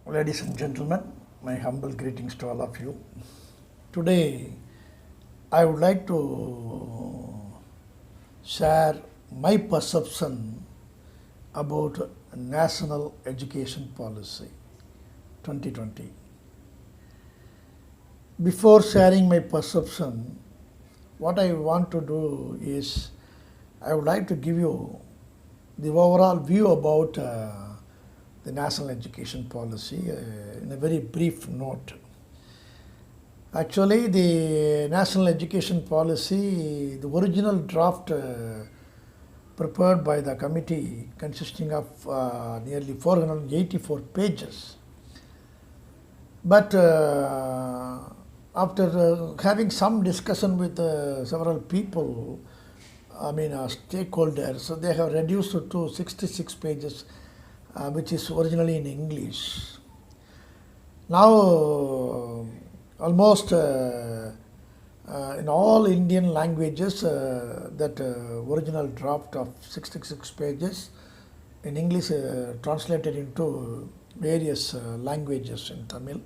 Ladies and gentlemen, my humble greetings to all of you. Today, I would like to share my perception about National Education Policy 2020. Before sharing my perception, what I want to do is I would like to give you the overall view about the National Education Policy in a very brief note. Actually, the National Education Policy, the original draft prepared by the committee consisting of nearly 484 pages. But after having some discussion with several people, stakeholders, so they have reduced it to 66 pages, which is originally in English. Now, almost in all Indian languages, that original draft of 66 pages in English translated into various languages in Tamil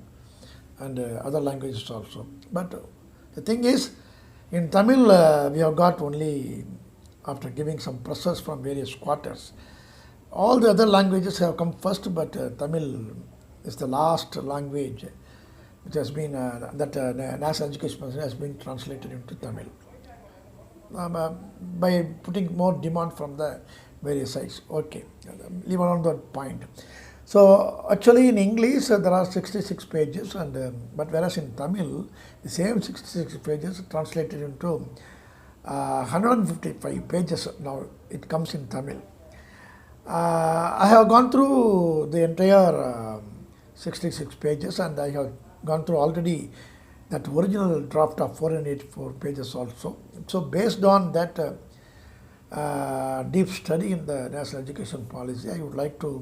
and other languages also. But the thing is, in Tamil, we have got only, after giving some process from various quarters, all the other languages have come first, but Tamil is the last language which has been, National Education Policy has been translated into Tamil by putting more demand from the various sides. Okay, leave on that point. So actually in English there are 66 pages, but whereas in Tamil the same 66 pages translated into 155 pages. Now it comes in Tamil. I have gone through the entire 66 pages, and I have gone through already that original draft of 484 pages also. So based on that deep study in the National Education Policy, I would like to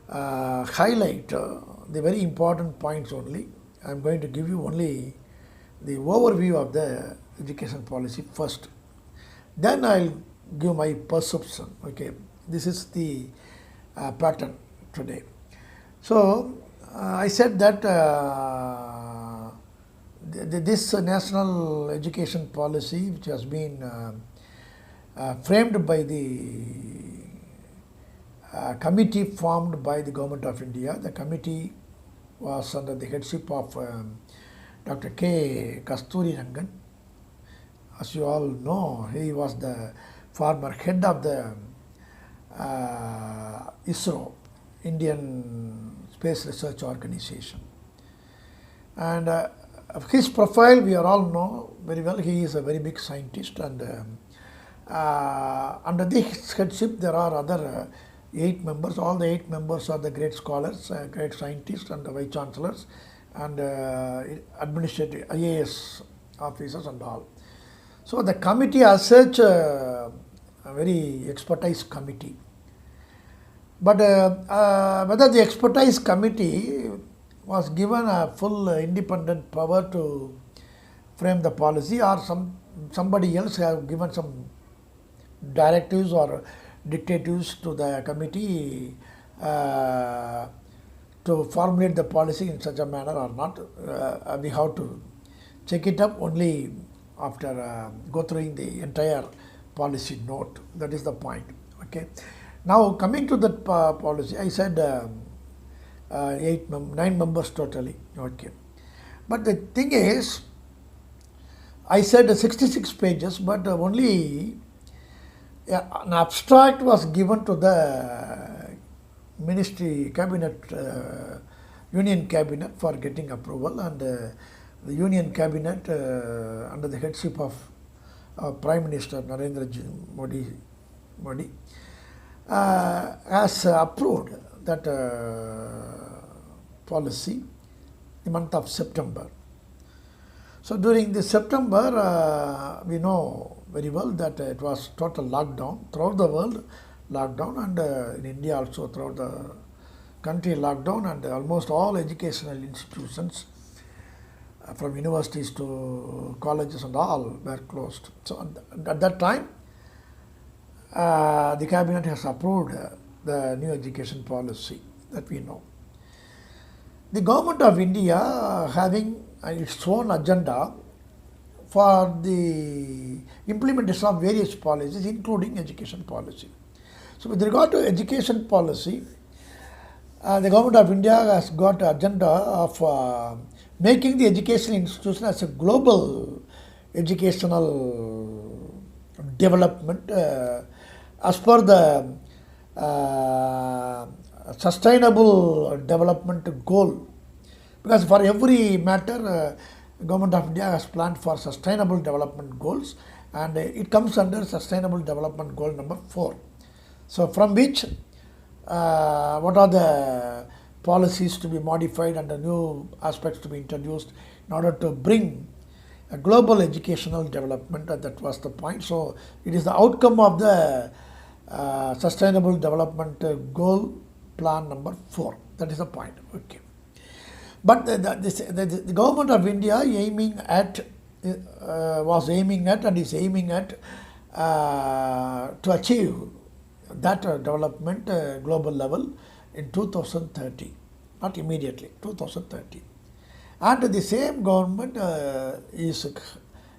highlight the very important points only. I am going to give you only the overview of the education policy first. Then I will give my perception. Okay, this is the pattern today. So I said that this national education policy, which has been framed by the committee formed by the Government of India. The committee was under the headship of Dr. K. Kasturi Rangan. As you all know, he was the former head of the ISRO, Indian Space Research Organization. And of his profile, we all know very well. He is a very big scientist, and under this headship there are other 8 members. All the 8 members are the great scholars, great scientists, and the vice chancellors, and administrative IAS officers and all. So the committee as such, a very expertise committee. But whether the expertise committee was given a full independent power to frame the policy, or somebody else have given some directives or dictatives to the committee to formulate the policy in such a manner or not, we have to check it up only after go through the entire policy note. That is the point. Okay. Now coming to that policy, I said 9 members totally. Okay. But the thing is, I said 66 pages, but only an abstract was given to the ministry cabinet, union cabinet for getting approval, and the union cabinet under the headship of Prime Minister Narendra Modi has approved that policy in the month of September. So during the September, we know very well that it was total lockdown throughout the world, lockdown, and in India also throughout the country lockdown, and almost all educational institutions from universities to colleges and all were closed. So at that time, the cabinet has approved the new education policy that we know. the government of India having its own agenda for the implementation of various policies, including education policy. So, with regard to education policy, the government of India has got an agenda of making the education institution as a global educational development as per the sustainable development goal. Because for every matter, government of India has planned for sustainable development goals, and it comes under sustainable development goal number 4. So from which what are the policies to be modified and the new aspects to be introduced in order to bring a global educational development, that was the point. So it is the outcome of the sustainable development goal plan number 4. That is the point. Okay. But the government of India was aiming at and is aiming at to achieve that development global level in 2030, not immediately, 2030. And the same government is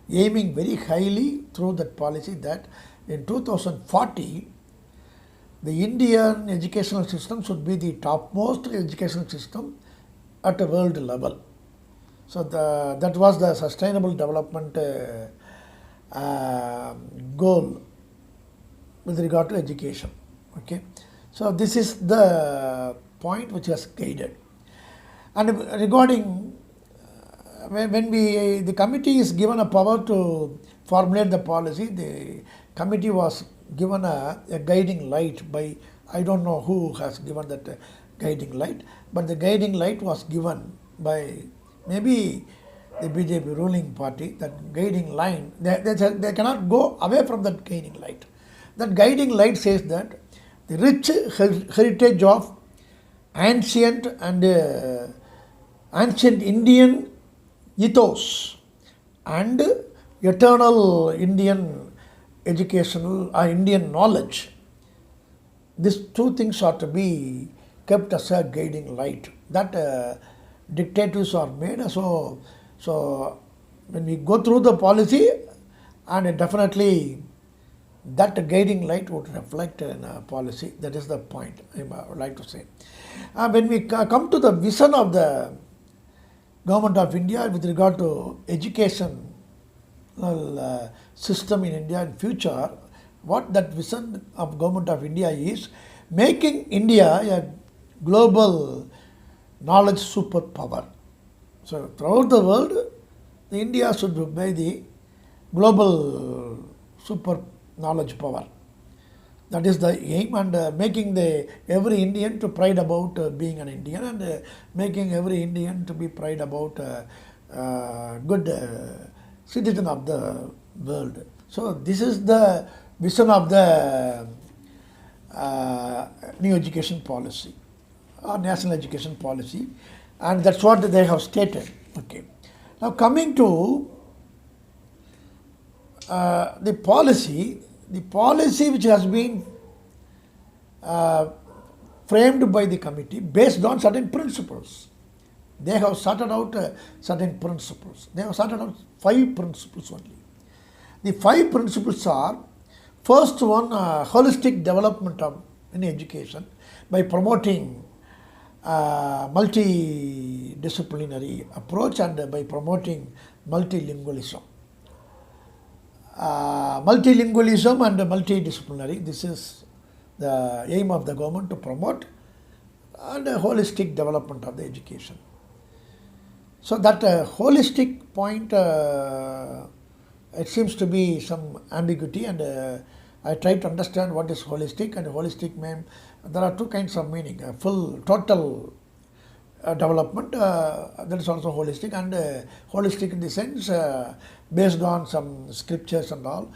aiming very highly through that policy that in 2040 the Indian educational system should be the topmost educational system at a world level. So that was the sustainable development goal with regard to education. Okay, so this is the point which was guided. And regarding when the committee is given a power to formulate the policy, the committee was given a guiding light by, I don't know who has given that guiding light, but the guiding light was given by maybe the BJP ruling party. That guiding line, they cannot go away from that guiding light. That guiding light says that the rich heritage of ancient Indian ethos and eternal Indian educational Indian knowledge, these two things are to be kept as a guiding light. That dictatives are made. So when we go through the policy, and definitely that guiding light would reflect in a policy. That is the point I would like to say. When we come to the vision of the government of India with regard to education system in India in future, what that vision of government of India is making India a global knowledge superpower. So throughout the world, India should be the global super knowledge power. That is the aim, and making every Indian to pride about being an Indian, and making every Indian to be pride about good citizen of the world. So this is the vision of the new education policy or national education policy, and that's what they have stated. Okay. Now coming to the policy which has been framed by the committee based on certain principles. They have sorted out certain principles. They have sorted out 5 principles only. The 5 principles are: first one, holistic development in education by promoting multidisciplinary approach and by promoting multilingualism. Multilingualism and multidisciplinary, this is the aim of the government to promote, and a holistic development of the education. So that holistic point, it seems to be some ambiguity, and I try to understand what is holistic. And holistic mean, there are 2 kinds of meaning: full, total development, that is also holistic, and holistic in the sense based on some scriptures and all,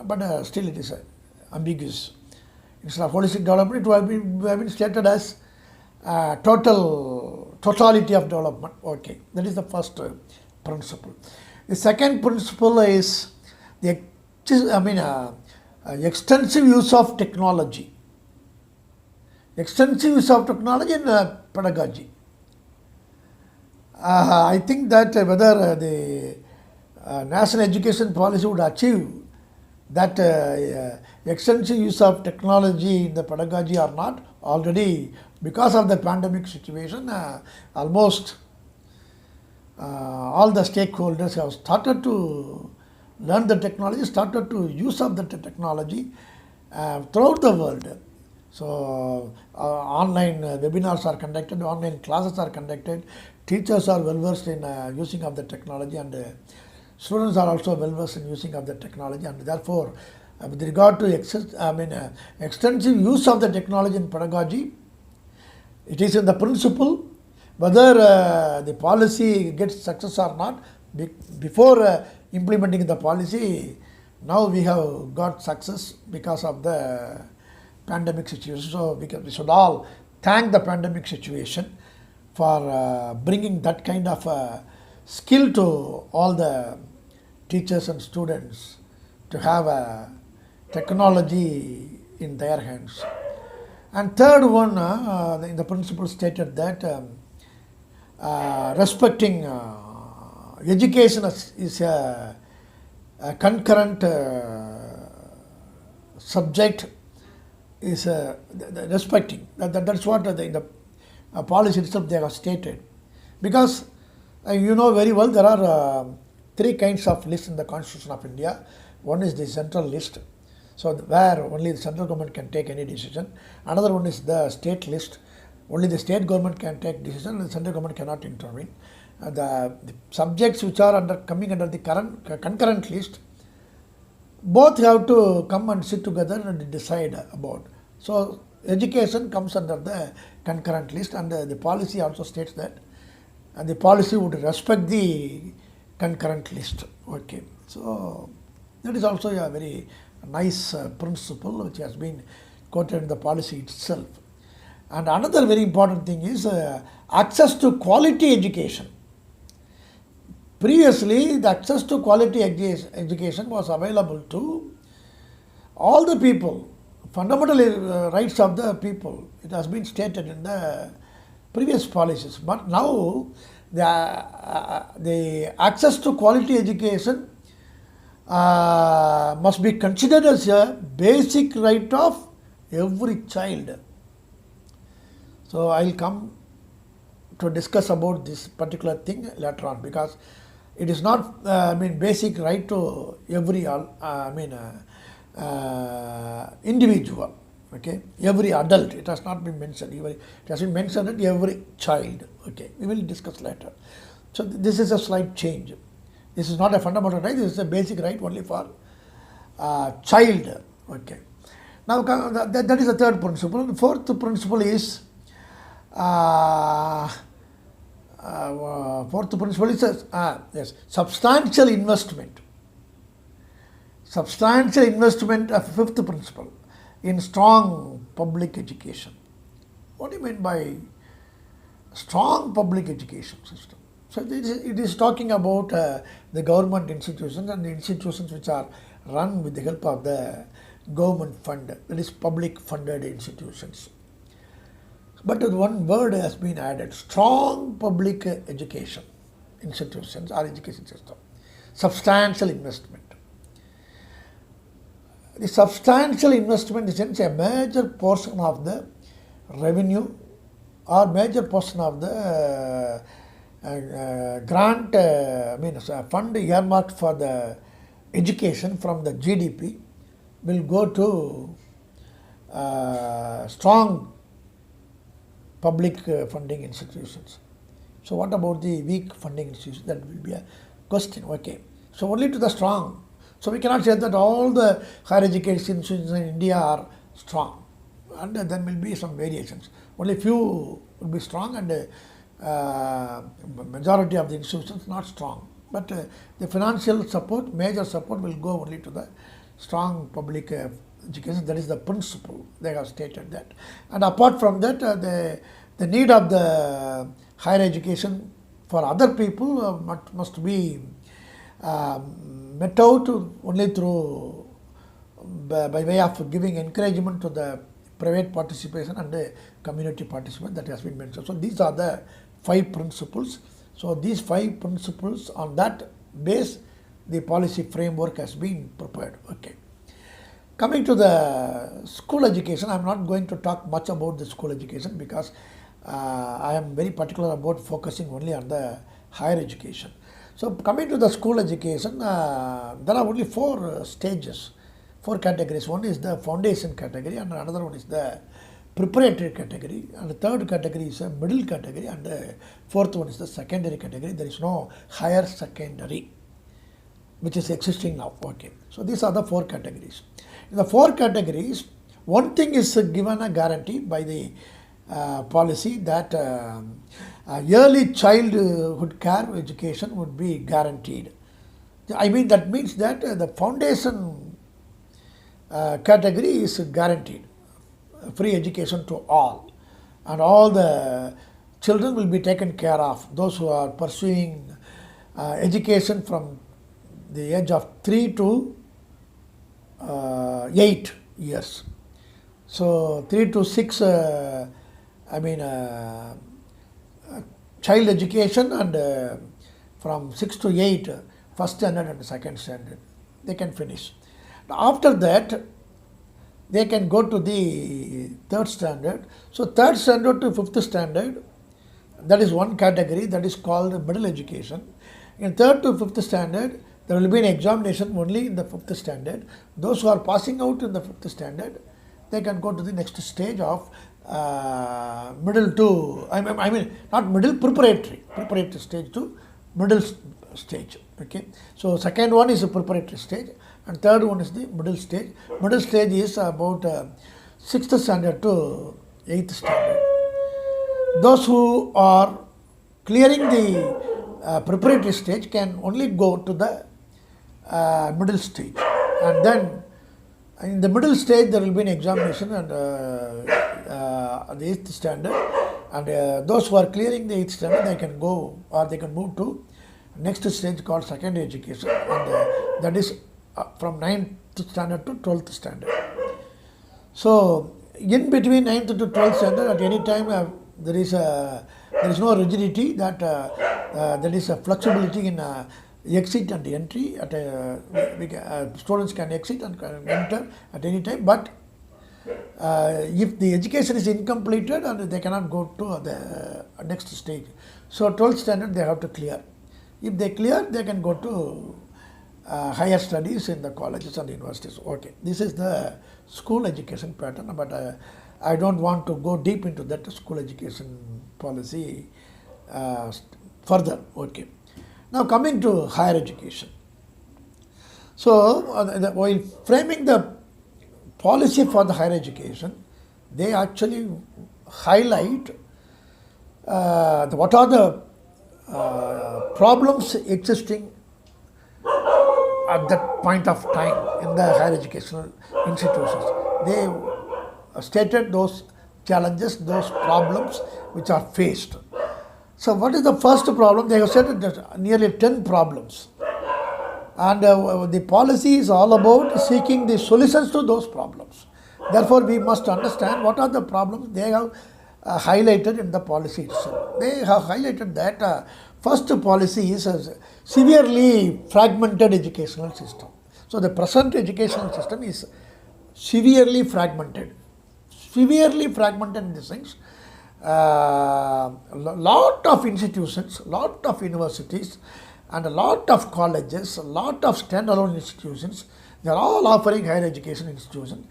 but still it is ambiguous. Instead of holistic development, it will have been stated as totality of development. Okay, that is the first principle. The second principle is the extensive use of technology. Extensive use of technology in pedagogy. I think that whether the national education policy would achieve that extensive use of technology in the pedagogy or not, already because of the pandemic situation, almost all the stakeholders have started to learn the technology, started to use of the technology throughout the world. So online webinars are conducted, online classes are conducted, teachers are well versed in using of the technology, and students are also well versed in using of the technology, and therefore with regard to extensive use of the technology in pedagogy, it is in the principle. Whether the policy gets success or not, before implementing the policy, now we have got success because of the pandemic situation. So we should all thank the pandemic situation for bringing that kind of skill to all the teachers and students to have a technology in their hands. And third one, in the principle stated that respecting education is a concurrent subject, is respecting. That's what the policy itself they have stated. Because you know very well there are three kinds of lists in the Constitution of India. One is the central list, so where only the central government can take any decision. Another one is the state list. Only the state government can take decision, and the central government cannot intervene. The subjects which are coming under the concurrent list, both have to come and sit together and decide about. So education comes under the concurrent list, and the policy also states that, and the policy would respect the concurrent list. Okay, so that is also a very nice principle which has been quoted in the policy itself. And another very important thing is access to quality education. Previously, the access to quality education was available to all the people, fundamental rights of the people. It has been stated in the previous policies. But now, the access to quality education must be considered as a basic right of every child. So I will come to discuss about this particular thing later on, because it is not basic right to every individual. Okay, every adult. It has not been mentioned. It has been mentioned that every child. Okay, we will discuss later. So this is a slight change. This is not a fundamental right. This is a basic right only for child. Okay. Now that is the third principle. The fourth principle is substantial investment. Substantial investment of fifth principle in strong public education. What do you mean by strong public education system? So it is talking about the government institutions and the institutions which are run with the help of the government fund, that is public funded institutions. But one word has been added: strong public education institutions or education system. Substantial investment. The substantial investment is a major portion of the revenue or major portion of the grant, fund earmarked for the education from the GDP will go to strong public funding institutions. So what about the weak funding institutions? That will be a question. Okay. So only to the strong. So we cannot say that all the higher education institutions in India are strong, and there will be some variations. Only few will be strong, and majority of the institutions not strong. But the financial support, major support will go only to the strong public education. That is the principle. They have stated that. And apart from that, the need of the higher education for other people must be met out only through by way of giving encouragement to the private participation and the community participation that has been mentioned. So these are the 5 principles. So these 5 principles, on that base, the policy framework has been prepared. Okay. Coming to the school education, I am not going to talk much about the school education because I am very particular about focusing only on the higher education. So coming to the school education, there are only 4 stages, 4 categories. One is the foundation category, and another one is the preparatory category, and the third category is a middle category, and the fourth one is the secondary category. There is no higher secondary which is existing now. Okay. So these are the 4 categories. In the 4 categories, one thing is given a guarantee by the policy that early childhood care education would be guaranteed. I mean, that means that the foundation category is guaranteed, free education to all, and all the children will be taken care of. Those who are pursuing education from the age of 3 to 8 years. So 3 to 6, child education, and from 6 to 8, first standard and second standard, they can finish. After that, they can go to the third standard. So third standard to fifth standard, that is one category, that is called middle education. In third to fifth standard, there will be an examination only in the fifth standard. Those who are passing out in the fifth standard, they can go to the next stage of middle to, not middle, preparatory stage to middle stage. Okay. So second one is the preparatory stage, and third one is the middle stage. Middle stage is about 6th standard to 8th standard. Those who are clearing the preparatory stage can only go to the middle stage, and then in the middle stage there will be an examination and the 8th standard, and those who are clearing the 8th standard, they can go, or they can move to next stage called secondary education, and that is from 9th standard to 12th standard. So in between 9th to 12th standard, at any time there is no rigidity, that there is a flexibility in exit and entry. Students can exit and can enter at any time, but if the education is incompleted, and they cannot go to the next stage. So 12th standard they have to clear. If they clear, they can go to higher studies in the colleges and universities. Okay, this is the school education pattern, but I don't want to go deep into that school education policy further. Okay. Now coming to higher education. So while framing the policy for the higher education, they actually highlight what are the problems existing at that point of time in the higher educational institutions. They stated those challenges, those problems which are faced. So what is the first problem? They have said that nearly 10 problems, and the policy is all about seeking the solutions to those problems. Therefore, we must understand what are the problems they have highlighted in the policy itself. They have highlighted that first policy is a severely fragmented educational system. So the present educational system is severely fragmented. Severely fragmented in the sense, lot of institutions, lot of universities, and a lot of colleges, a lot of standalone institutions, they are all offering higher education institutions.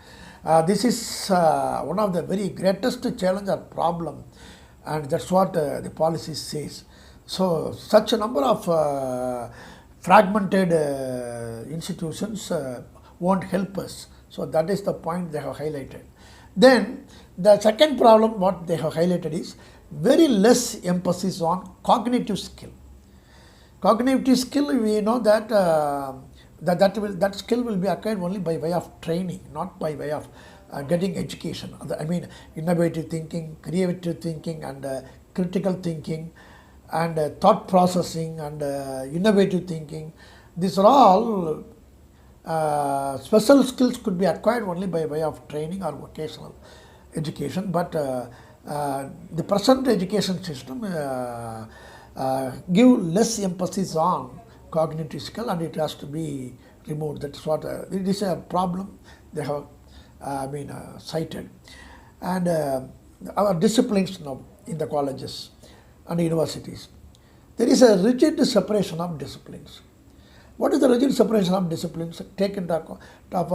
This is one of the very greatest challenge or problem, and that's what the policy says. So such a number of fragmented institutions won't help us. So that is the point they have highlighted. Then the second problem what they have highlighted is very less emphasis on cognitive skill. Cognitive skill, we know that that skill will be acquired only by way of training, not by way of getting education. I mean, innovative thinking, creative thinking, and critical thinking, and thought processing, and innovative thinking. These are all special skills could be acquired only by way of training or vocational education. But the present education system give less emphasis on cognitive skill, and it has to be removed. That is what it is a problem they have cited. And our disciplines now in the colleges and universities, there is a rigid separation of disciplines. What is the rigid separation of disciplines? Take into account of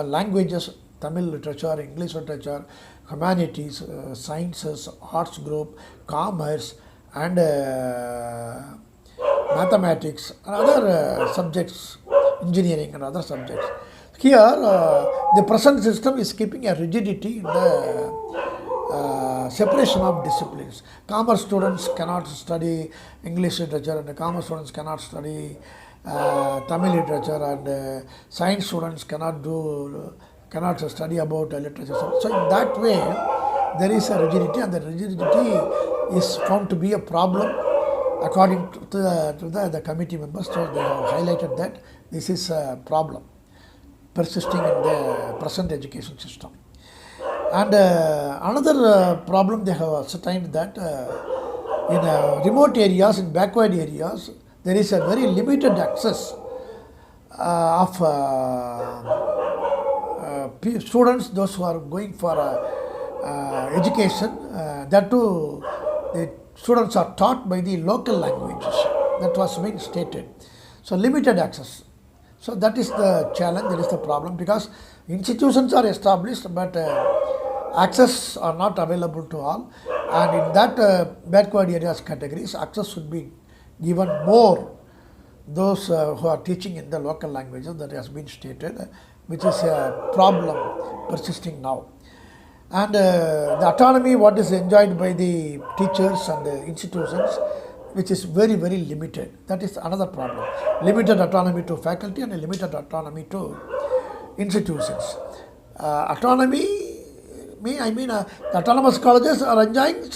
languages, Tamil literature, English literature, humanities, sciences, arts group, commerce, and mathematics, and other subjects, engineering and other subjects. Here, the present system is keeping a rigidity in the separation of disciplines. Commerce students cannot study English literature, and commerce students cannot study Tamil literature, and science students cannot study about literature. So in that way, there is a rigidity, and the rigidity is found to be a problem according to the committee members. So they have highlighted that this is a problem persisting in the present education system. And another problem they have ascertained that in remote areas, in backward areas, there is a very limited access of students, those who are going for education. That too, the students are taught by the local languages. That was being stated. So limited access. So that is the challenge, that is the problem, because institutions are established, but access are not available to all. And in that backward areas categories, access should be given more those who are teaching in the local languages, that has been stated, which is a problem persisting now. And the autonomy what is enjoyed by the teachers and the institutions, which is very, very limited. That is another problem. Limited autonomy to faculty and limited autonomy to institutions. Autonomy, the autonomous colleges are enjoying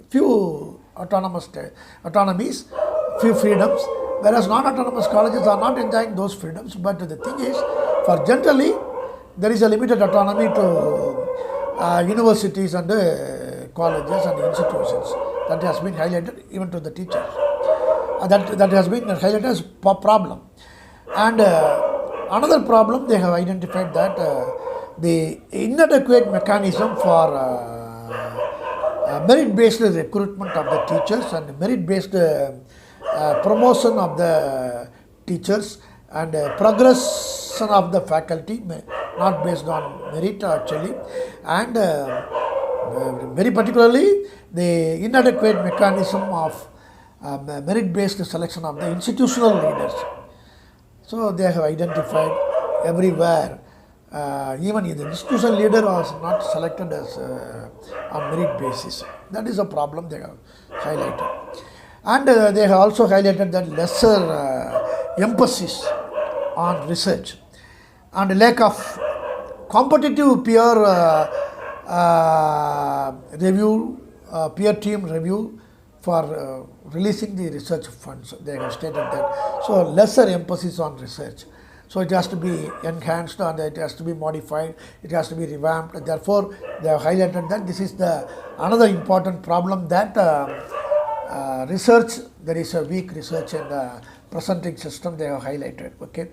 few autonomies, few freedoms, whereas non-autonomous colleges are not enjoying those freedoms. But the thing is, for generally, there is a limited autonomy to universities and colleges and institutions. That has been highlighted even to the teachers. That has been highlighted as a problem. And another problem, they have identified that the inadequate mechanism for merit-based recruitment of the teachers and merit-based promotion of the teachers and progression of the faculty, not based on merit actually, and very particularly the inadequate mechanism of merit-based selection of the institutional leaders. So they have identified everywhere, even the institutional leader was not selected as on merit basis. That is a problem they have highlighted. And they have also highlighted that lesser emphasis on research and lack of competitive peer review, peer team review for releasing the research funds. They have stated that. So lesser emphasis on research. So it has to be enhanced and it has to be modified, it has to be revamped. Therefore, they have highlighted that this is the another important problem, that research, there is a weak research in the presenting system, they have highlighted. Okay,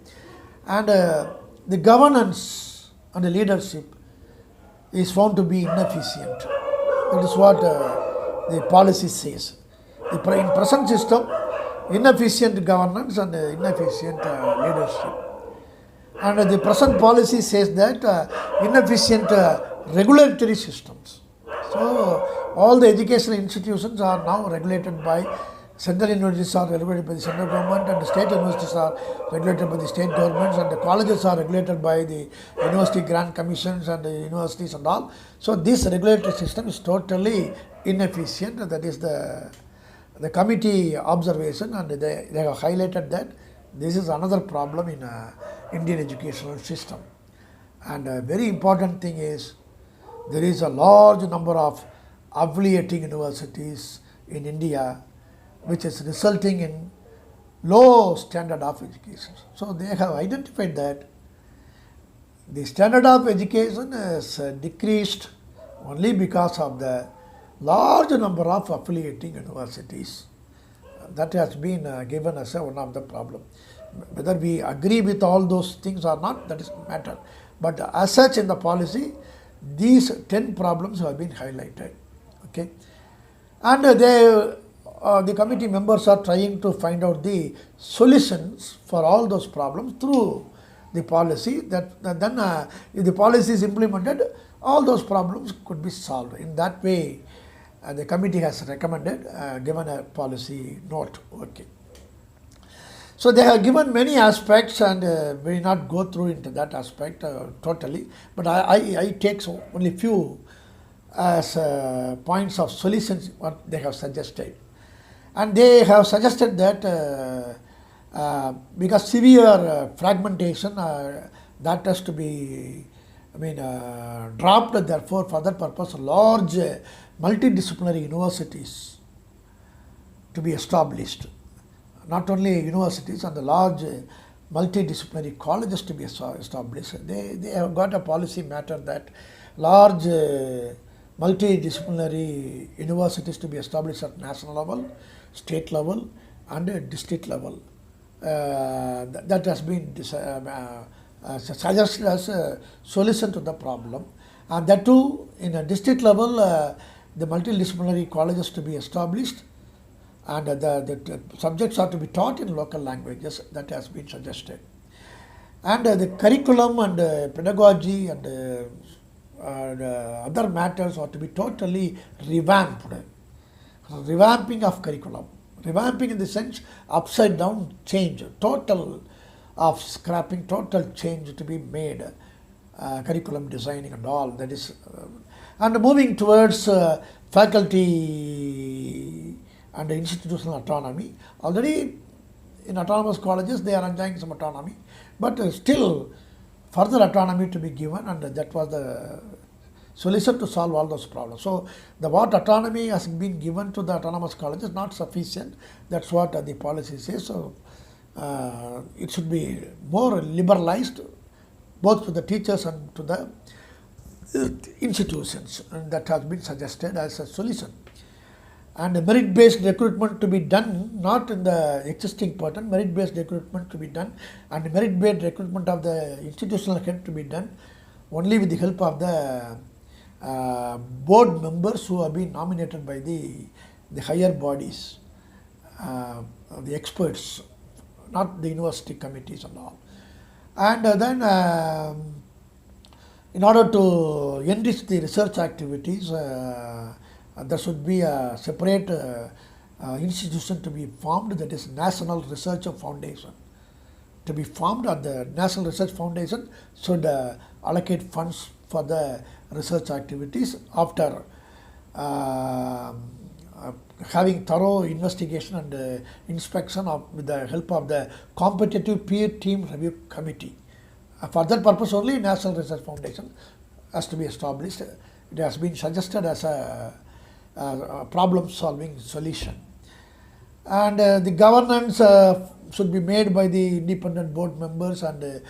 and the governance and the leadership is found to be inefficient. That is what the policy says. In present system, inefficient governance and inefficient leadership. And the present policy says that inefficient regulatory systems. So all the educational institutions are now regulated by, central universities are regulated by the central government, and the state universities are regulated by the state governments, and the colleges are regulated by the university grant commissions and the universities and all. So this regulatory system is totally inefficient. That is the committee observation, and they have highlighted that this is another problem in Indian educational system. And a very important thing is, there is a large number of affiliating universities in India, which is resulting in low standard of education. So they have identified that the standard of education has decreased only because of the large number of affiliating universities. That has been given as one of the problem. Whether we agree with all those things or not, that is matter. But as such in the policy, these 10 problems have been highlighted. Okay, and the committee members are trying to find out the solutions for all those problems through the policy. That then, if the policy is implemented, all those problems could be solved. In that way, the committee has recommended, given a policy note. Okay. So they have given many aspects, and we will not go through into that aspect totally, but I take only few as points of solutions what they have suggested. And they have suggested that because severe fragmentation, that has to be dropped. Therefore, for that purpose, large multidisciplinary universities to be established. Not only universities, and the large multidisciplinary colleges to be established. They have got a policy matter that large multidisciplinary universities to be established at national level, state level, and district level. That has been suggested as a solution to the problem, and that too in a district level, the multidisciplinary colleges to be established, and the subjects are to be taught in local languages. That has been suggested. And the curriculum and pedagogy and other matters are to be totally revamped. Revamping of curriculum. Revamping in the sense upside down change, total of scrapping, total change to be made, curriculum designing and all. That is, and moving towards faculty and institutional autonomy. Already in autonomous colleges they are enjoying some autonomy, but still further autonomy to be given, and that was the solution to solve all those problems. So the what autonomy has been given to the autonomous colleges is not sufficient. That's what the policy says. So it should be more liberalized, both to the teachers and to the institutions, and that has been suggested as a solution. And merit-based recruitment to be done, not in the existing pattern, merit-based recruitment to be done, and merit-based recruitment of the institutional head to be done only with the help of the board members who have been nominated by the higher bodies, the experts, not the university committees and all. And then in order to enrich the research activities, there should be a separate institution to be formed, that is National Research Foundation to be formed, and the National Research Foundation should allocate funds for the research activities after having thorough investigation and inspection with the help of the competitive peer team review committee. For that purpose only National Research Foundation has to be established. It has been suggested as a problem solving solution. And the governance should be made by the independent board members, and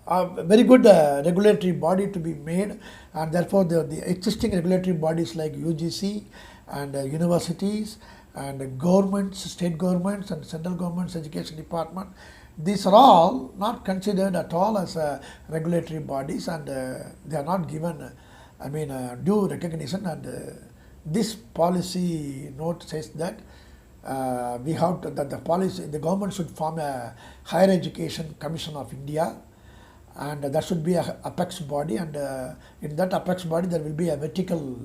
a very good regulatory body to be made, and therefore the existing regulatory bodies like UGC and universities and governments, state governments and central government's education department, these are all not considered at all as regulatory bodies, and they are not given due recognition. And this policy note says that we have to, that the government should form a Higher Education Commission of India, and that should be a apex body, and in that apex body there will be a vertical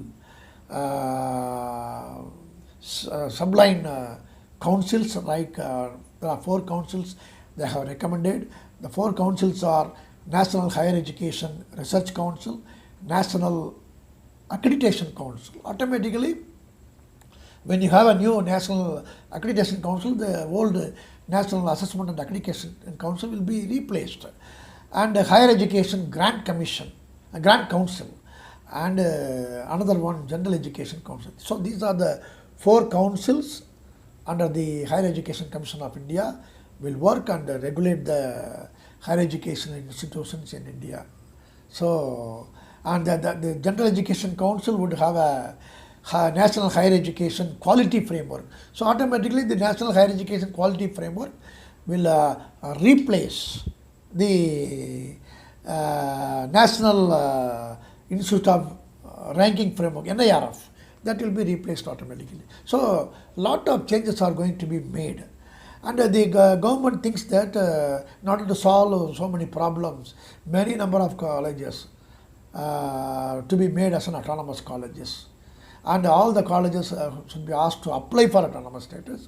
subline councils, like there are 4 councils they have recommended. The 4 councils are National Higher Education Research Council, National Accreditation Council. Automatically, when you have a new National Accreditation Council, the old National Assessment and Accreditation Council will be replaced, and a Higher Education Grant Commission, a Grant Council, and another one, General Education Council. So these are the 4 councils under the Higher Education Commission of India will work and regulate the higher education institutions in India. So, and the General Education Council would have a National Higher Education Quality Framework. So automatically the National Higher Education Quality Framework will replace the National Institute of Ranking Framework, NIRF. That will be replaced automatically. So lot of changes are going to be made. And the government thinks that in order to solve so many problems, many number of colleges to be made as an autonomous colleges. And all the colleges should be asked to apply for autonomous status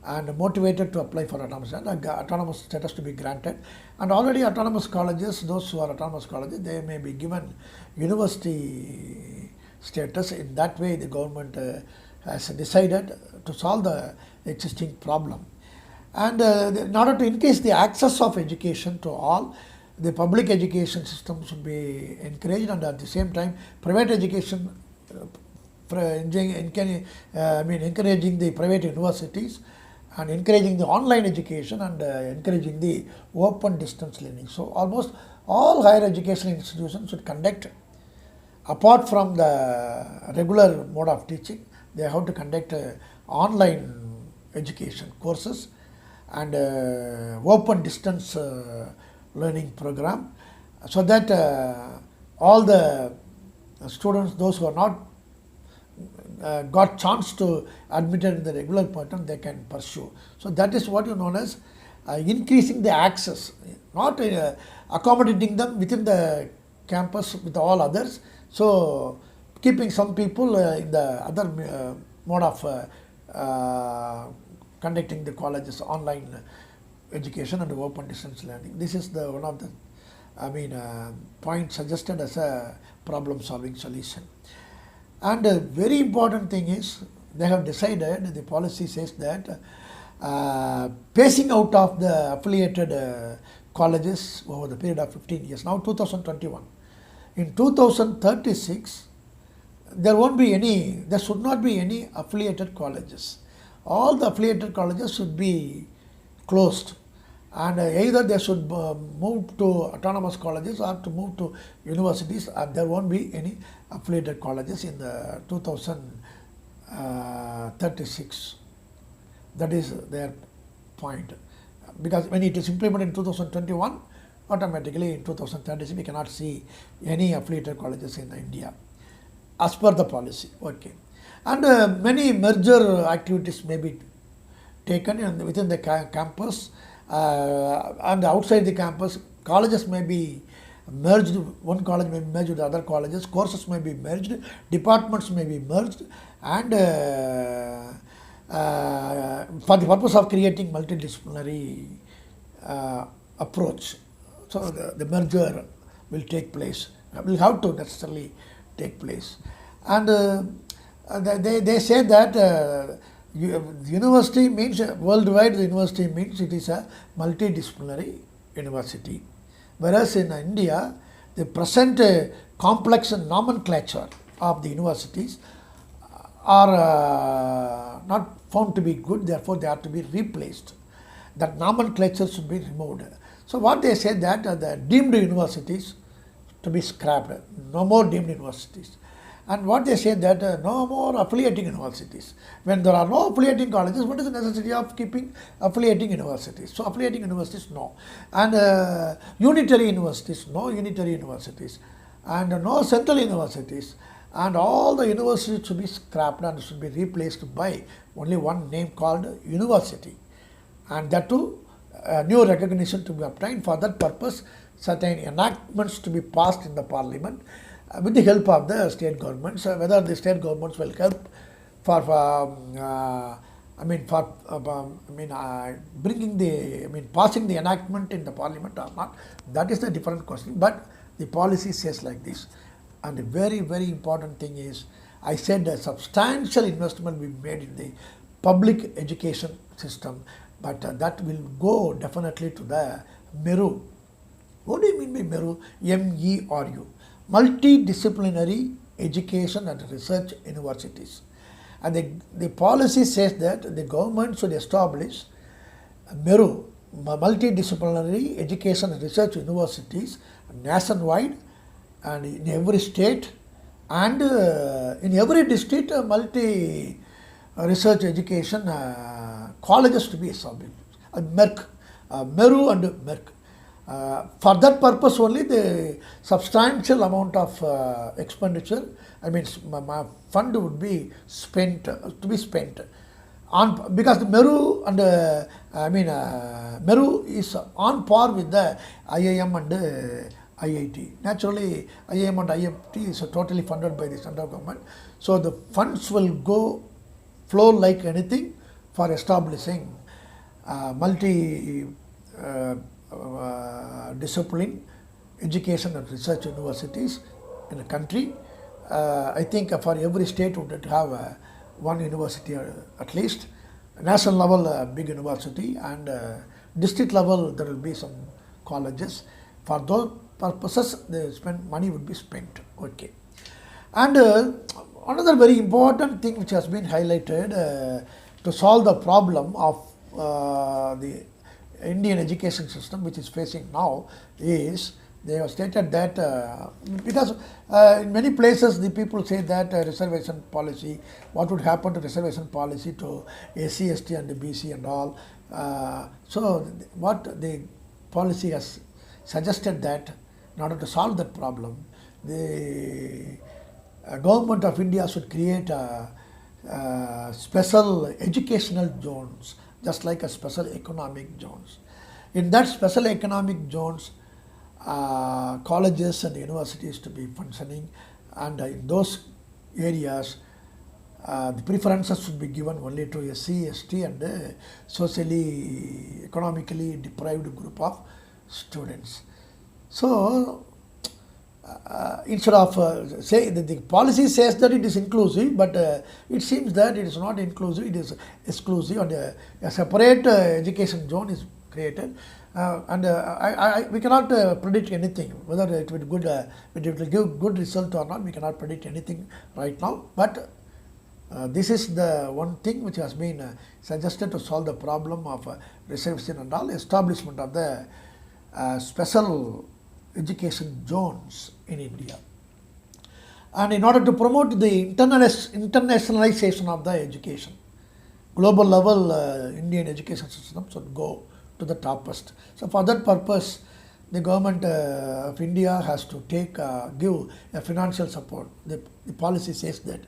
and motivated to apply for autonomous status to be granted. And already autonomous colleges, those who are autonomous colleges, they may be given university status. In that way, the government has decided to solve the existing problem. And in order to increase the access of education to all, the public education system should be encouraged, and at the same time, private education, encouraging the private universities and encouraging the online education and encouraging the open distance learning. So almost all higher education institutions should conduct, apart from the regular mode of teaching, they have to conduct online education courses and open distance learning program, so that all the students, those who are not got chance to admitted in the regular pattern, they can pursue. So that is what is known as increasing the access, not accommodating them within the campus with all others. So keeping some people in the other mode of conducting the colleges online education and open distance learning. This is the one of the point suggested as a problem solving solution. And a very important thing is, they have decided, the policy says that pacing out of the affiliated colleges over the period of 15 years, now 2021. In 2036, there should not be any affiliated colleges. All the affiliated colleges should be closed, and either they should move to autonomous colleges or to move to universities, and there won't be any affiliated colleges in the 2036. That is their point, because when it is implemented in 2021, automatically in 2036 we cannot see any affiliated colleges in India as per the policy. Okay. And many merger activities may be taken within the campus, and outside the campus, colleges may be merged, one college may be merged with other colleges, courses may be merged, departments may be merged, and for the purpose of creating multidisciplinary approach. So the merger will take place, will have to necessarily take place. And they say that university means, worldwide the university means it is a multidisciplinary university. Whereas in India, the present complex nomenclature of the universities are not found to be good, therefore they are to be replaced. That nomenclature should be removed. So what they say that the deemed universities to be scrapped, no more deemed universities. And what they say that no more affiliating universities. When there are no affiliating colleges, what is the necessity of keeping affiliating universities? So affiliating universities, no. And unitary universities, no unitary universities. And no central universities. And all the universities should be scrapped and should be replaced by only one name called university. And that too, new recognition to be obtained. For that purpose, certain enactments to be passed in the parliament with the help of the state governments. Whether the state governments will help for passing the enactment in the parliament or not, that is the different question. But the policy says like this. And a very, very important thing is, I said a substantial investment will be made in the public education system, but that will go definitely to the MERU. What do you mean by MERU? MERU. Multidisciplinary Education and Research Universities. And the policy says that the government should establish MERU, Multidisciplinary Education and Research Universities, nationwide and in every state and in every district multi research education colleges to be established. Merck, Meru and Merck. For that purpose only the substantial amount of expenditure, I mean fund would be spent, to be spent on, because the Meru and Meru is on par with the IIM and IIT. Naturally, IIM and IIT is totally funded by the central government. So the funds will flow like anything for establishing multi discipline education and research universities in the country. I think for every state would have one university at least. National level big university, and district level there will be some colleges. For those purposes money would be spent. Okay. And another very important thing which has been highlighted to solve the problem of the Indian education system which is facing now is, they have stated that because in many places the people say that reservation policy, what would happen to reservation policy to SC, ST and BC and all. So what the policy has suggested that in order to solve that problem, the government of India should create special educational zones, just like a special economic zones. In that special economic zones, colleges and universities to be functioning, and in those areas the preferences should be given only to SC, ST and socially economically deprived group of students. So instead of say that the policy says that it is inclusive, but it seems that it is not inclusive, it is exclusive, and a separate education zone is created. And we cannot predict anything whether it will give good result or not. We cannot predict anything right now, but this is the one thing which has been suggested to solve the problem of reservation and all, establishment of the special education zones in India. And in order to promote the internationalization of the education, global level Indian education system should go to the topmost. So for that purpose, the government of India has to give a financial support. The policy says that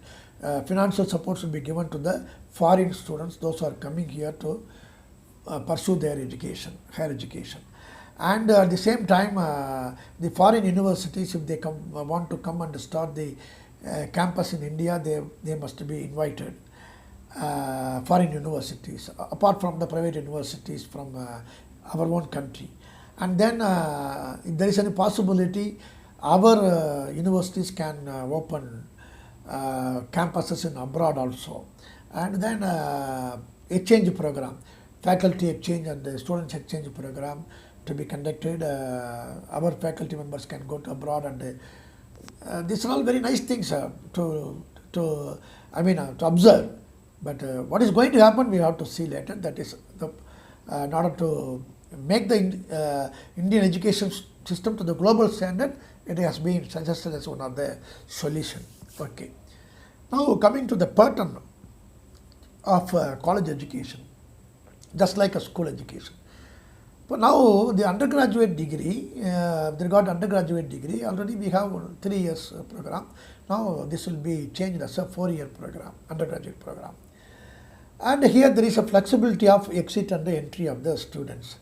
financial support should be given to the foreign students, those who are coming here to pursue their education, higher education. And at the same time, the foreign universities, if they want to come and start the campus in India, they must be invited. Foreign universities, apart from the private universities from our own country. And then if there is any possibility, our universities can open campuses in abroad also. And then exchange program, faculty exchange and student exchange program to be conducted. Our faculty members can go to abroad, and these are all very nice things to observe. But what is going to happen, we have to see later. That is in order to make the Indian education system to the global standard, it has been suggested as one of the solution. Okay. Now coming to the pattern of college education, just like a school education. But now the undergraduate degree, with regard to undergraduate degree, already we have 3 years program. Now this will be changed as a 4-year program, undergraduate program. And here there is a flexibility of exit and entry of the students.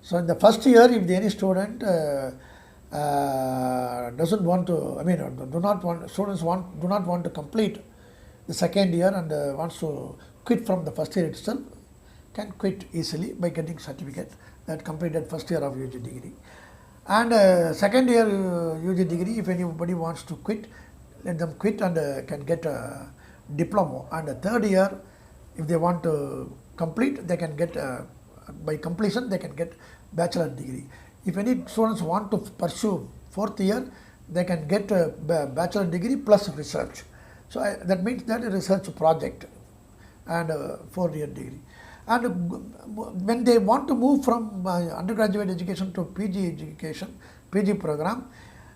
So in the first year, if any student doesn't want to, students do not want to complete the second year and wants to quit from the first year itself, can quit easily by getting certificate that completed first year of UG degree. And second year UG degree, if anybody wants to quit, let them quit and can get a diploma. And the third year, if they want to complete, they can get by completion they can get bachelor degree. If any students want to pursue fourth year, they can get a bachelor degree plus research. So that means that a research project and a 4-year degree. And when they want to move from undergraduate education to PG education, PG program,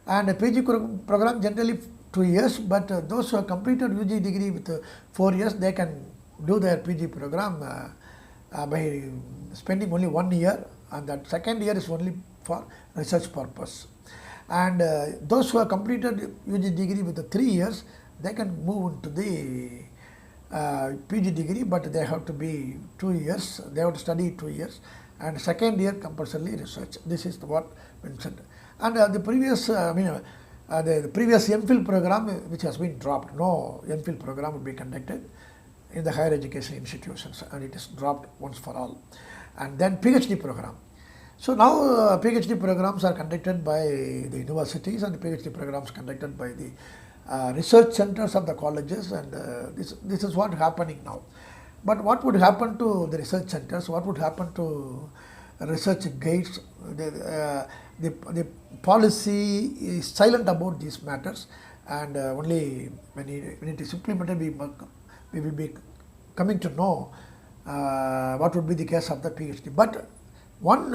and a PG program generally 2 years, but those who have completed UG degree with 4 years, they can do their PG program by spending only 1 year, and that second year is only for research purpose. And those who have completed UG degree with the 3 years, they can move into the PG degree, but they have to be 2 years, they have to study 2 years, and second year compulsorily research. This is what mentioned. And the previous, the previous MPhil program, which has been dropped, no MPhil program will be conducted in the higher education institutions, and it is dropped once for all. And then PhD program. So now PhD programs are conducted by the universities, and PhD programs conducted by the research centers of the colleges, and this is what happening now. But what would happen to the research centers? What would happen to research guides? The policy is silent about these matters, and only when it is implemented, we will be coming to know what would be the case of the PhD. But one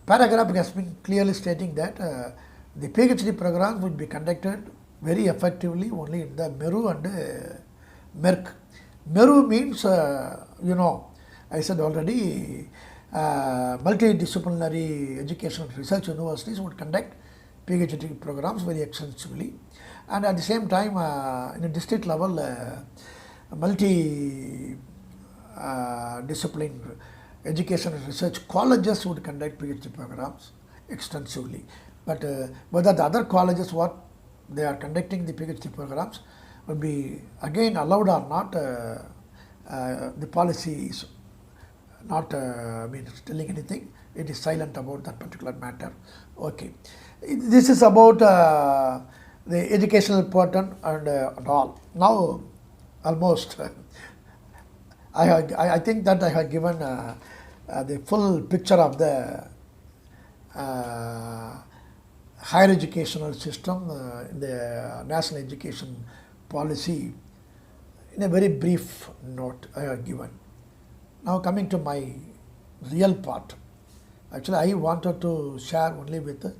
paragraph has been clearly stating that the PhD programs would be conducted very effectively only in the Meru and Merck. Meru means, I said already, multidisciplinary education research universities would conduct PhD programs very extensively, and at the same time in a district level multi-discipline education and research colleges would conduct PhD programs extensively. But whether the other colleges what they are conducting the PhD programs will be again allowed or not, the policy is not telling anything. It is silent about that particular matter. Okay, this is about the educational pattern and all. Now, almost I think that I have given the full picture of the higher educational system in the national education policy in a very brief note I have given. Now coming to my real part. Actually, I wanted to share only with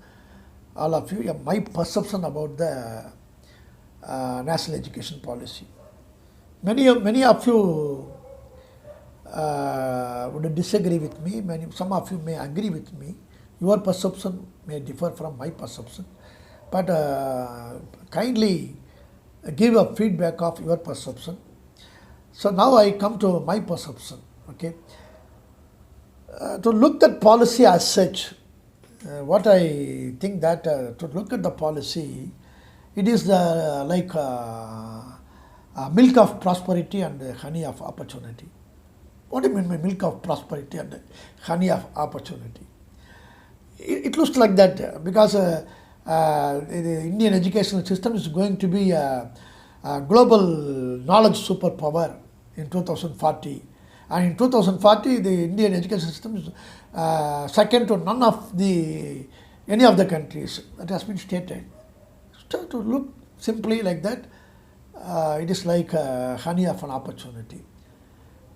all of you my perception about the national education policy. Many of you would disagree with me. Some of you may agree with me. Your perception may differ from my perception, but kindly give a feedback of your perception. So now I come to my perception. Okay, to look at policy as such, what I think that to look at the policy, it is like milk of prosperity and honey of opportunity. What do you mean by milk of prosperity and honey of opportunity? It looks like that because the Indian educational system is going to be a global knowledge superpower in 2040. And in 2040, the Indian education system is second to none of any of the countries. That has been stated. So to look simply like that, it is like honey of an opportunity.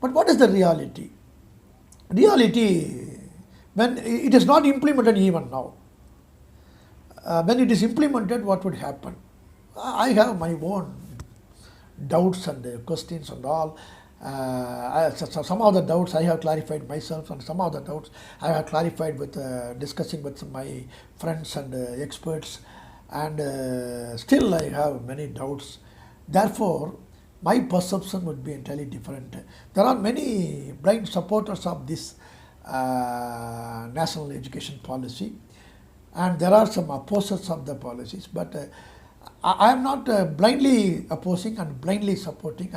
But what is the reality? Reality, when it is not implemented even now. When it is implemented, what would happen? I have my own doubts and questions and all. Some of the doubts I have clarified myself, and some of the doubts I have clarified with discussing with my friends and experts, and still I have many doubts. Therefore, my perception would be entirely different. There are many blind supporters of this national education policy, and there are some opposers of the policies, but I am not blindly opposing and blindly supporting.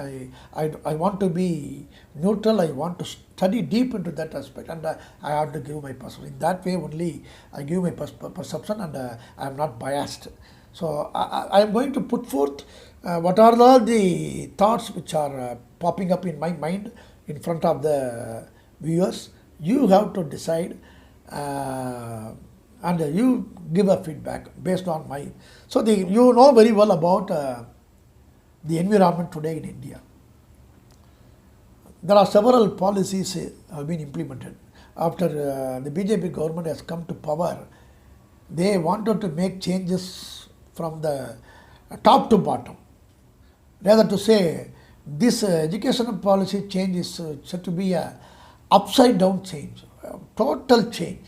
I want to be neutral. I want to study deep into that aspect, and I have to give my perception. In that way only I give my perception, and I am not biased. So I am going to put forth what are all the thoughts which are popping up in my mind in front of the viewers. You have to decide and you give a feedback based on my. So you know very well about the environment today in India. There are several policies have been implemented. After the BJP government has come to power, they wanted to make changes from the top to bottom. Rather to say, this educational policy change is said to be a upside down change, total change.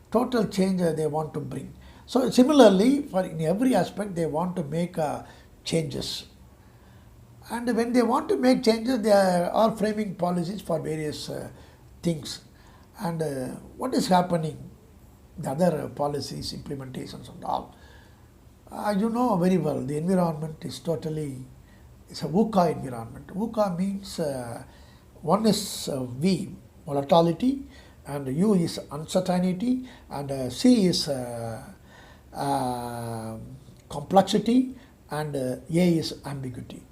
Total change they want to bring. So similarly, for in every aspect they want to make changes. And when they want to make changes, they are framing policies for various things. And what is happening, the other policies, implementations and all, you know very well, the environment is totally, it's a VUCA environment. VUCA means one is V, volatility, and U is uncertainty, and C is complexity, and A is ambiguity.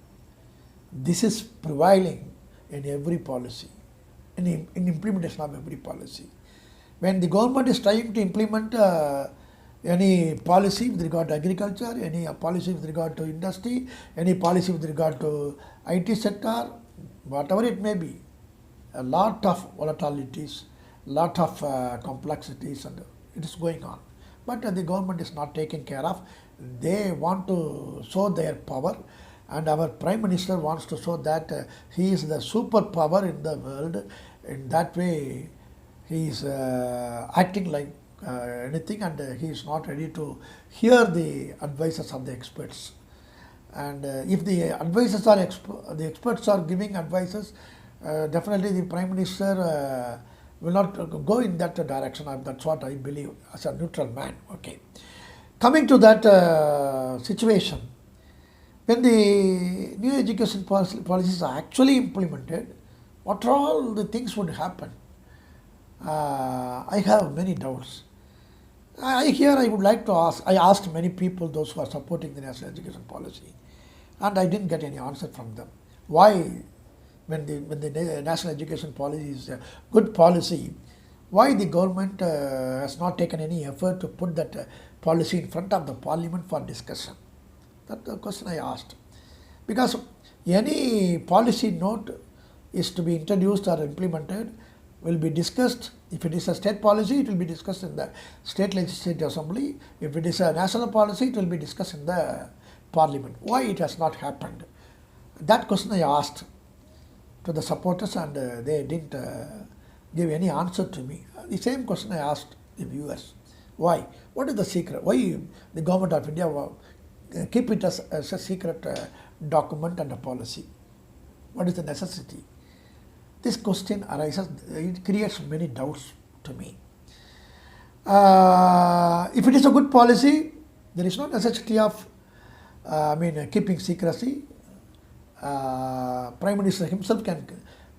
This is prevailing in every policy, in implementation of every policy. When the government is trying to implement any policy with regard to agriculture, any policy with regard to industry, any policy with regard to IT sector, whatever it may be, a lot of volatilities, lot of complexities, and it is going on. But the government is not taken care of. They want to show their power, and our Prime Minister wants to show that he is the superpower in the world. In that way, he is acting like anything, and he is not ready to hear the advices of the experts. And if the advisors are the experts are giving advices, definitely the Prime Minister will not go in that direction. That's what I believe as a neutral man. Okay. Coming to that situation, when the new education policies are actually implemented, what all the things would happen? I have many doubts. I would like to ask, I asked many people, those who are supporting the national education policy, and I didn't get any answer from them. Why, when the national education policy is a good policy, why the government has not taken any effort to put that policy in front of the parliament for discussion? That's the question I asked. Because any policy note is to be introduced or implemented will be discussed. If it is a state policy, it will be discussed in the state legislative assembly. If it is a national policy, it will be discussed in the parliament. Why it has not happened? That question I asked to the supporters, and they didn't give any answer to me. The same question I asked the viewers. Why? What is the secret? Why the government of India keep it as a secret document and a policy? What is the necessity? This question arises, it creates many doubts to me. If it is a good policy, there is no necessity of keeping secrecy. Prime Minister himself can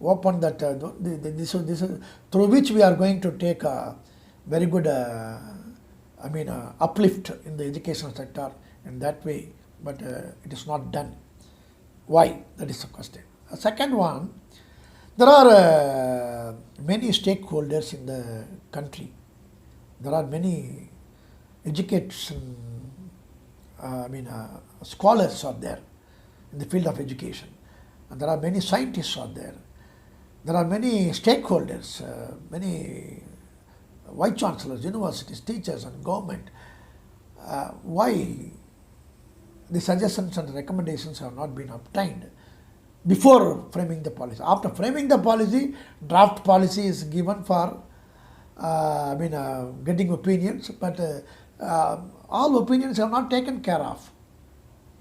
open that this is through which we are going to take a very good uplift in the educational sector in that way, but it is not done. Why? That is the question. A second one, there are many stakeholders in the country. There are many education, scholars are there in the field of education. And there are many scientists are there. There are many stakeholders, many vice chancellors, universities, teachers and government. Why the suggestions and recommendations have not been obtained before framing the policy? After framing the policy, draft policy is given for getting opinions, but all opinions have not taken care of.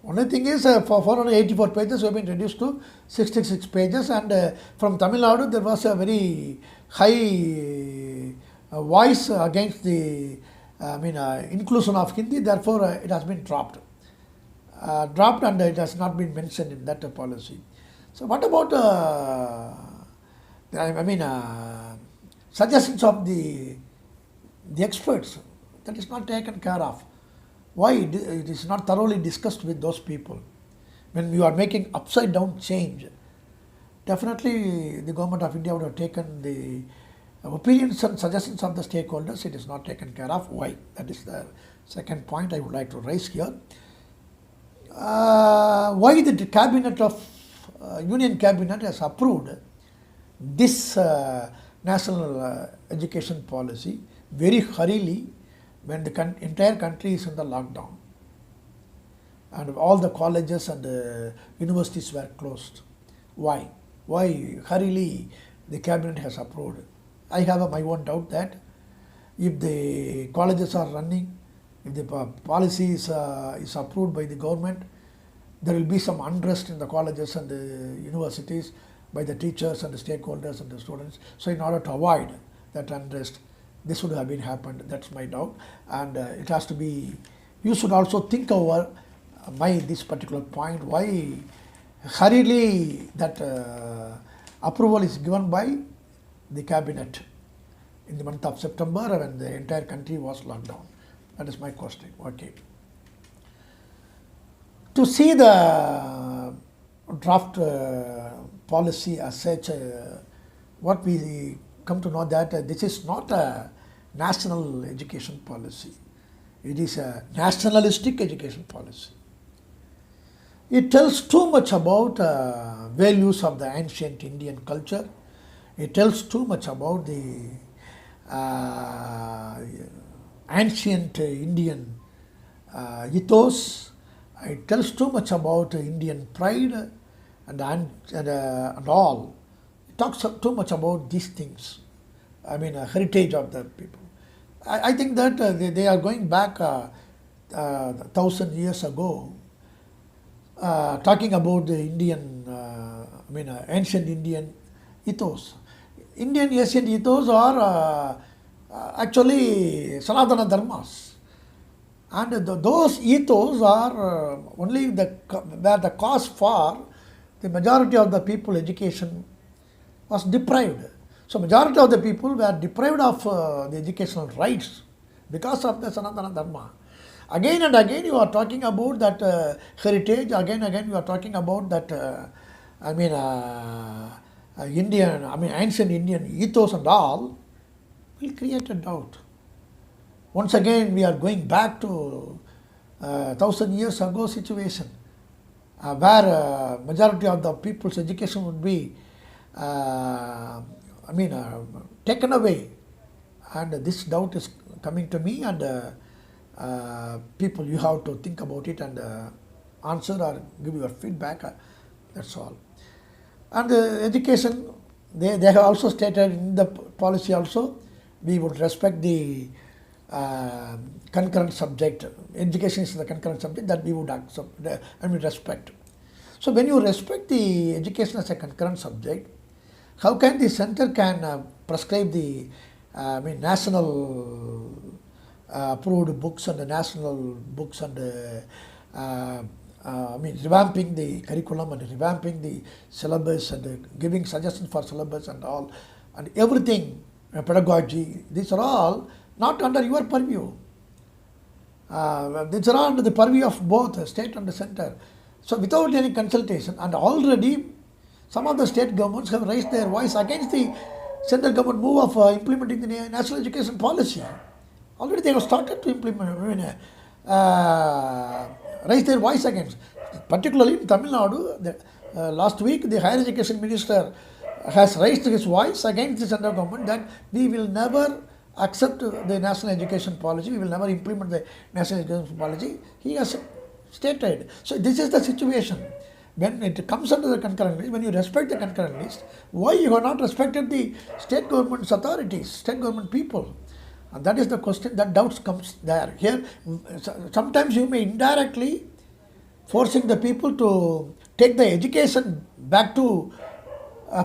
Only thing is, for 484 pages have been reduced to 66 pages, and from Tamilnadu there was a very high voice against the inclusion of Hindi. Therefore, it has been dropped, and it has not been mentioned in that policy. So, what about suggestions of the experts? That is not taken care of. Why it is not thoroughly discussed with those people? When you are making upside down change, definitely the government of India would have taken the opinions and suggestions of the stakeholders. It is not taken care of. Why? That is the second point I would like to raise here. Why the cabinet of Union Cabinet has approved this national education policy very hurriedly when the entire country is in the lockdown. and all the colleges and universities were closed. Why? Why hurriedly the cabinet has approved? I have my own doubt that if the colleges are running, if the policy is approved by the government, there will be some unrest in the colleges and the universities by the teachers and the stakeholders and the students. So in order to avoid that unrest, this would have been happened. That's my doubt, and it has to be. You should also think over this particular point. Why hurriedly that approval is given by the cabinet in the month of September when the entire country was locked down? That is my question. Okay. To see the draft policy as such, what we come to know that this is not a national education policy. It is a nationalistic education policy. It tells too much about values of the ancient Indian culture. It tells too much about the ancient Indian ethos. It tells too much about Indian pride and all. It talks too much about these things. I mean, heritage of the people. I think that they are going back 1,000 years ago, talking about the Indian, ancient Indian ethos. Indian ancient ethos are actually Sanatana dharmas. And those ethos are only where the cause for the majority of the people education was deprived. So majority of the people were deprived of the educational rights because of the Sanatana Dharma. Again and again you are talking about that heritage, again you are talking about that ancient Indian ethos and all will create a doubt. Once again we are going back to 1,000 years ago situation where majority of the people's education would be taken away, and this doubt is coming to me, and people, you have to think about it and answer or give your feedback. That's all. And education, they have also stated in the policy also, we would respect the concurrent subject. Education is the concurrent subject that we would accept and respect. So when you respect the education as a concurrent subject, how can the center can prescribe the national approved books and the national books and revamping the curriculum and revamping the syllabus and giving suggestions for syllabus and all and everything, pedagogy, these are all not under your purview. These are all under the purview of both state and the center. So without any consultation, and already some of the state governments have raised their voice against the central government move of implementing the national education policy. Already they have started to implement, raise their voice against. Particularly in Tamilnadu, last week the higher education minister has raised his voice against the central government that we will never accept the national education policy, we will never implement the national education policy. He has stated. So this is the situation. When it comes under the concurrent list, when you respect the concurrent list, why you have not respected the state government's authorities, state government people? And that is the question, that doubts comes there. Here, sometimes you may indirectly forcing the people to take the education back to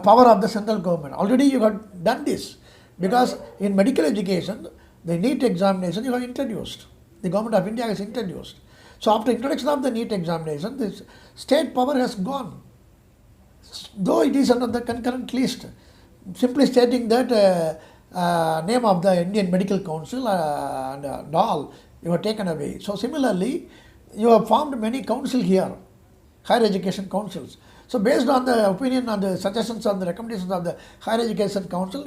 power of the central government. Already you have done this, because in medical education, the NEET examination you have introduced. The government of India has introduced. So after introduction of the NEET examination, this state power has gone. Though it is under the concurrent list, simply stating that name of the Indian Medical Council and all, you have taken away. So similarly, you have formed many councils here, higher education councils. So based on the opinion and the suggestions and the recommendations of the higher education council,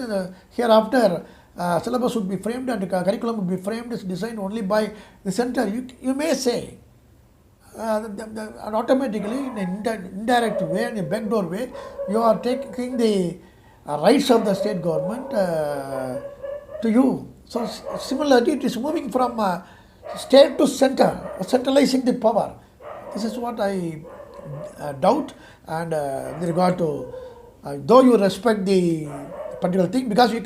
hereafter syllabus would be framed and curriculum would be framed, is designed only by the center. You may say, and automatically in an indirect way, in a backdoor way, you are taking the rights of the state government to you. So similarly, it is moving from state to center, centralizing the power. This is what I doubt. And with regard to, though you respect the particular thing, because you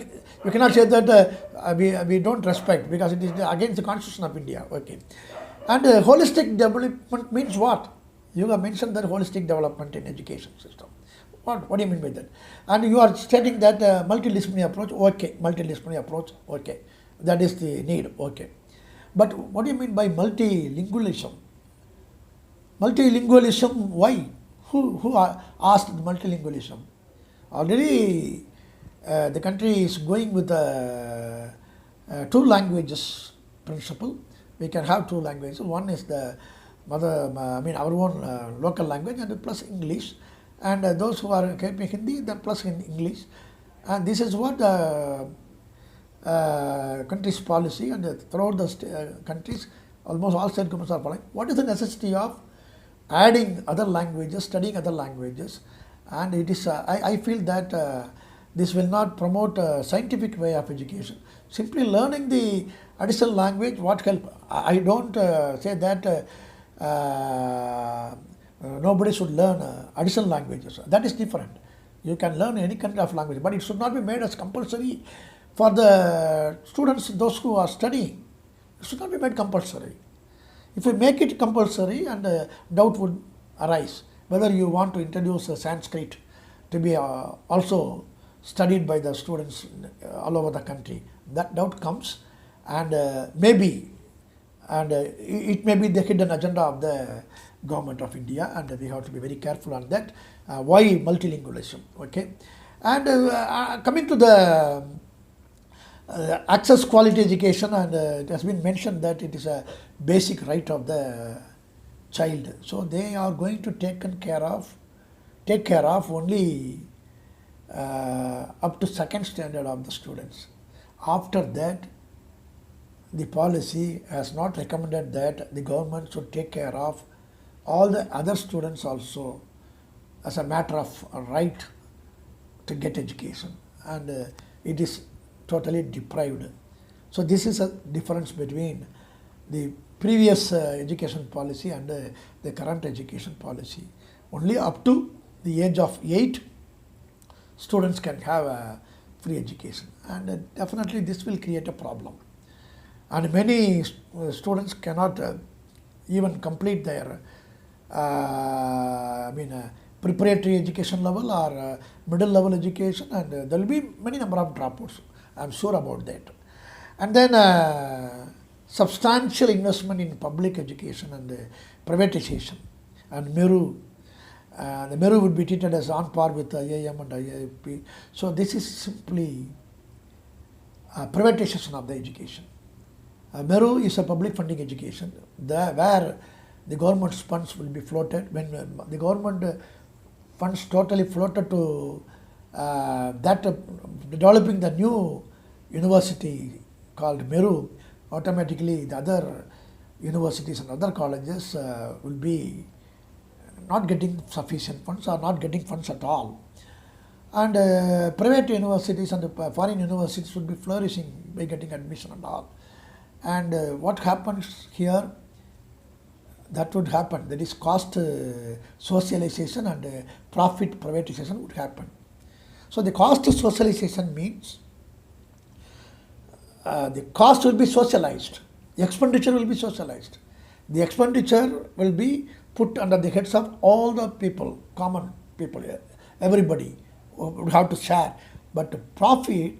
cannot say that we don't respect, because it is against the Constitution of India. Okay. And holistic development means what? You have mentioned that holistic development in education system. What do you mean by that? And you are stating that multidisciplinary approach, okay, multidisciplinary approach, okay. That is the need, okay. But what do you mean by multilingualism? Multilingualism, why? Who asked multilingualism? Already the country is going with a two languages principle. We can have two languages. One is the our own local language, and plus English. And those who are keeping Hindi, then plus in English. And this is what the country's policy, and throughout the countries, almost all state governments are following. What is the necessity of adding other languages, studying other languages? And it is, I feel that this will not promote a scientific way of education. Simply learning the additional language, what help? I don't say that nobody should learn additional languages. That is different. You can learn any kind of language, but it should not be made as compulsory for the students, those who are studying. It should not be made compulsory. If you make it compulsory, and doubt would arise whether you want to introduce Sanskrit to be also studied by the students all over the country. That doubt comes, and maybe, and it may be the hidden agenda of the government of India, and we have to be very careful on that. Why multilingualism? Okay, and coming to the access quality education, and it has been mentioned that it is a basic right of the child. So they are going to take care of only up to second standard of the students. After that, the policy has not recommended that the government should take care of all the other students also as a matter of right to get education, and it is totally deprived. So this is a difference between the previous education policy and the current education policy. Only up to the age of 8, students can have a free education, and definitely this will create a problem. And many students cannot even complete their preparatory education level or middle level education, and there will be many number of dropouts. I am sure about that. And then substantial investment in public education and privatization, and Meru. The Meru would be treated as on par with IIM and IIP. So this is simply privatization of the education. Meru is a public funding education where the government's funds will be floated. When the government funds totally floated to developing the new university called Meru, automatically the other universities and other colleges will be not getting sufficient funds or not getting funds at all. And private universities and foreign universities will be flourishing by getting admission and all. And what happens here? That would happen. That is cost socialization and profit privatization would happen. So the cost socialization means the cost will be socialized. The expenditure will be socialized. The expenditure will be put under the heads of all the people, common people, everybody would have to share. But the profit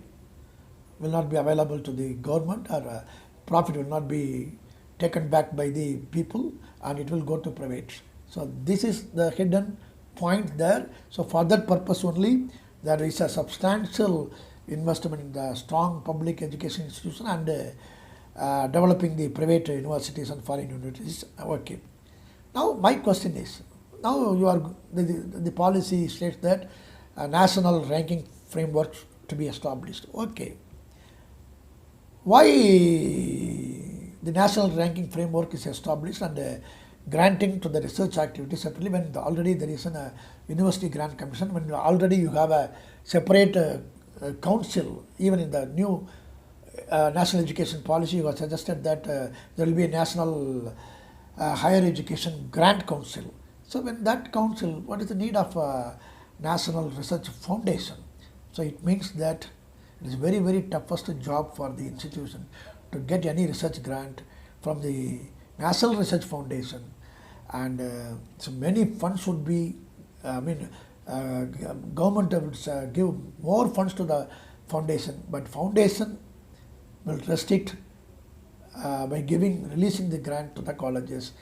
will not be available to the government, or profit will not be taken back by the people, and it will go to private. So this is the hidden point there. So for that purpose only, there is a substantial investment in the strong public education institution and developing the private universities and foreign universities. Okay. Now my question is, now you are the policy states that a national ranking framework to be established. Okay. Why the national ranking framework is established and granting to the research activities separately, when already there is a university grant commission, when already you have a separate council? Even in the new national education policy, you have suggested that there will be a national Higher Education Grant Council. So when that council, what is the need of National Research Foundation? So it means that it is very, very toughest job for the institution to get any research grant from the National Research Foundation, and so many funds would be, government would give more funds to the foundation, but foundation will restrict by releasing the grant to the colleges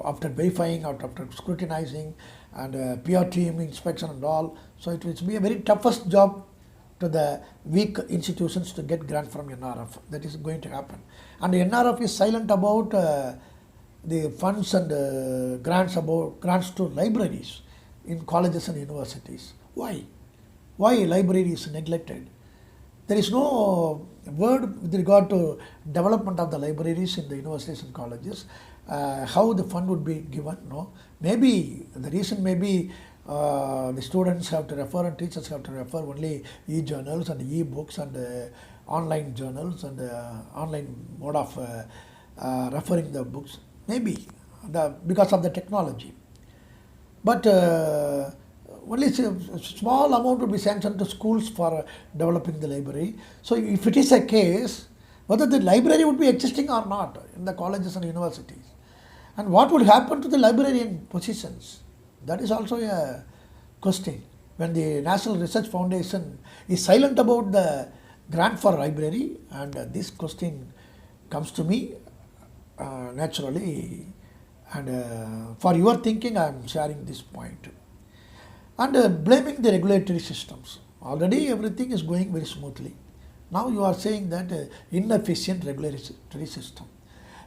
after verifying, after scrutinizing, and peer team inspection and all. So it will be a very toughest job to the weak institutions to get grant from NRF. That is going to happen. And the NRF is silent about the funds and grants to libraries in colleges and universities. Why? Why library is neglected? There is no word with regard to development of the libraries in the universities and colleges. How the fund would be given? No. Maybe the reason may be the students have to refer and teachers have to refer only e-journals and e-books and online journals and online mode of referring the books. Maybe because of the technology. But only a small amount would be sanctioned to schools for developing the library. So if it is a case, whether the library would be existing or not in the colleges and universities, and what would happen to the librarian positions, that is also a question. When the National Research Foundation is silent about the grant for library, and this question comes to me naturally, and for your thinking I am sharing this point. And blaming the regulatory systems. Already everything is going very smoothly. Now you are saying that inefficient regulatory system.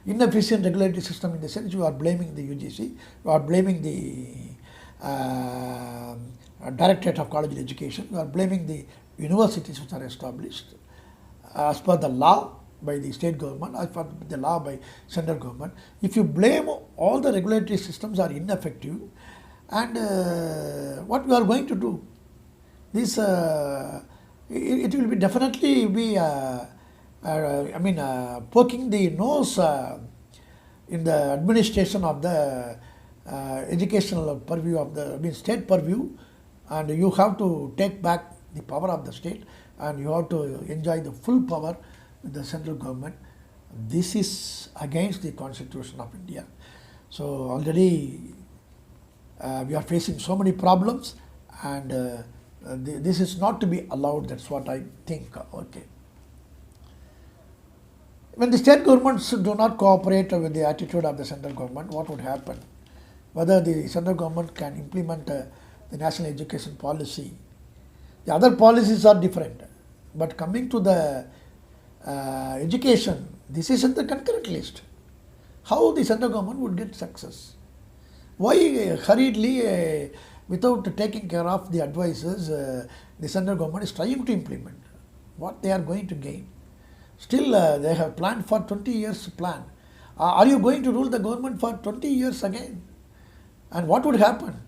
Inefficient regulatory system in the sense you are blaming the UGC, you are blaming the Directorate of College Education, you are blaming the universities which are established as per the law by the state government, as per the law by central government. If you blame all the regulatory systems are ineffective, and what we are going to do? This it will be definitely be poking the nose in the administration of the educational purview of the state purview, and you have to take back the power of the state, and you have to enjoy the full power with the central government. This is against the Constitution of India. So already we are facing so many problems, and this is not to be allowed. That's what I think. Okay. When the state governments do not cooperate with the attitude of the central government, what would happen? Whether the central government can implement the national education policy. The other policies are different, but coming to the education, this is in the concurrent list. How the central government would get success? Why hurriedly, without taking care of the advices, the central government is trying to implement? What they are going to gain? Still, they have planned for 20 years plan. Are you going to rule the government for 20 years again? And what would happen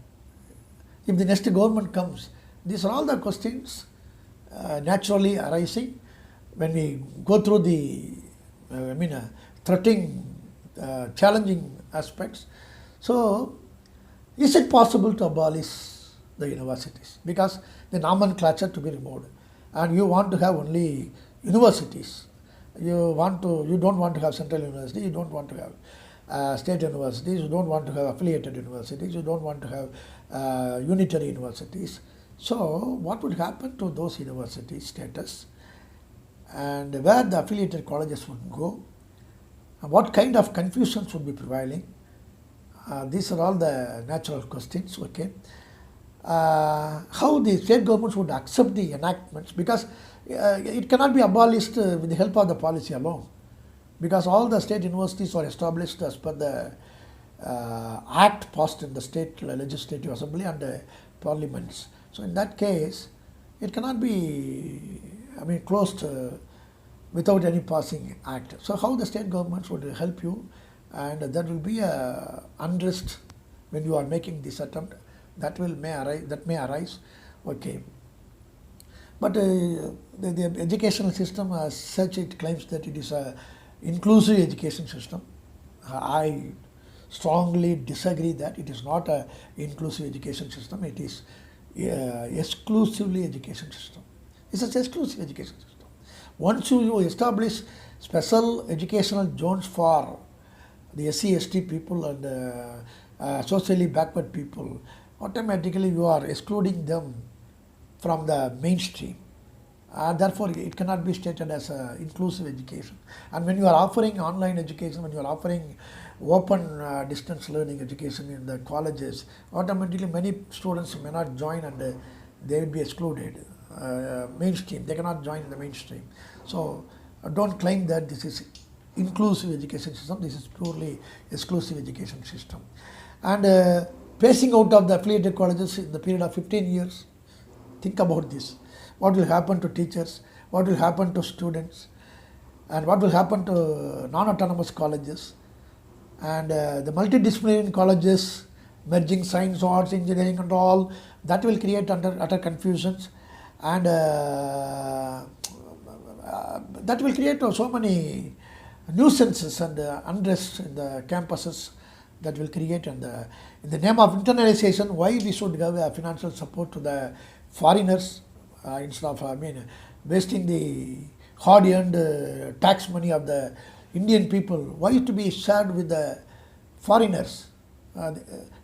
if the next government comes? These are all the questions naturally arising when we go through the threatening, challenging aspects. So, is it possible to abolish the universities? Because the nomenclature to be removed, and you want to have only universities. You don't want to have central university. You don't want to have state universities. You don't want to have affiliated universities. You don't want to have unitary universities. So, what would happen to those university status, and where the affiliated colleges would go? What kind of confusions would be prevailing? These are all the natural questions. Okay, how the state governments would accept the enactments, because it cannot be abolished with the help of the policy alone, because all the state universities are established as per the act passed in the state legislative assembly and parliaments. So in that case, it cannot be closed without any passing act. So how the state governments would help you, and there will be a unrest when you are making this attempt that may arise. Okay, but the educational system as such, it claims that it is a inclusive education system. I strongly disagree that it is not a inclusive education system. It is exclusively education system. It's an exclusive education system. Once you establish special educational zones for the SC, ST people and socially backward people, automatically you are excluding them from the mainstream. Therefore, it cannot be stated as inclusive education. And when you are offering online education, when you are offering open distance learning education in the colleges, automatically many students may not join and they will be excluded. Mainstream, they cannot join in the mainstream. So don't claim that this is inclusive education system. This is purely exclusive education system. And phasing out of the affiliated colleges in the period of 15 years, think about this. What will happen to teachers? What will happen to students? And what will happen to non-autonomous colleges? And the multidisciplinary colleges, merging science, arts, engineering and all, that will create utter confusions. And that will create so many nuisances and unrest in the campuses that will create. And in the name of internalization, why we should give financial support to the foreigners instead of wasting the hard-earned tax money of the Indian people? Why to be shared with the foreigners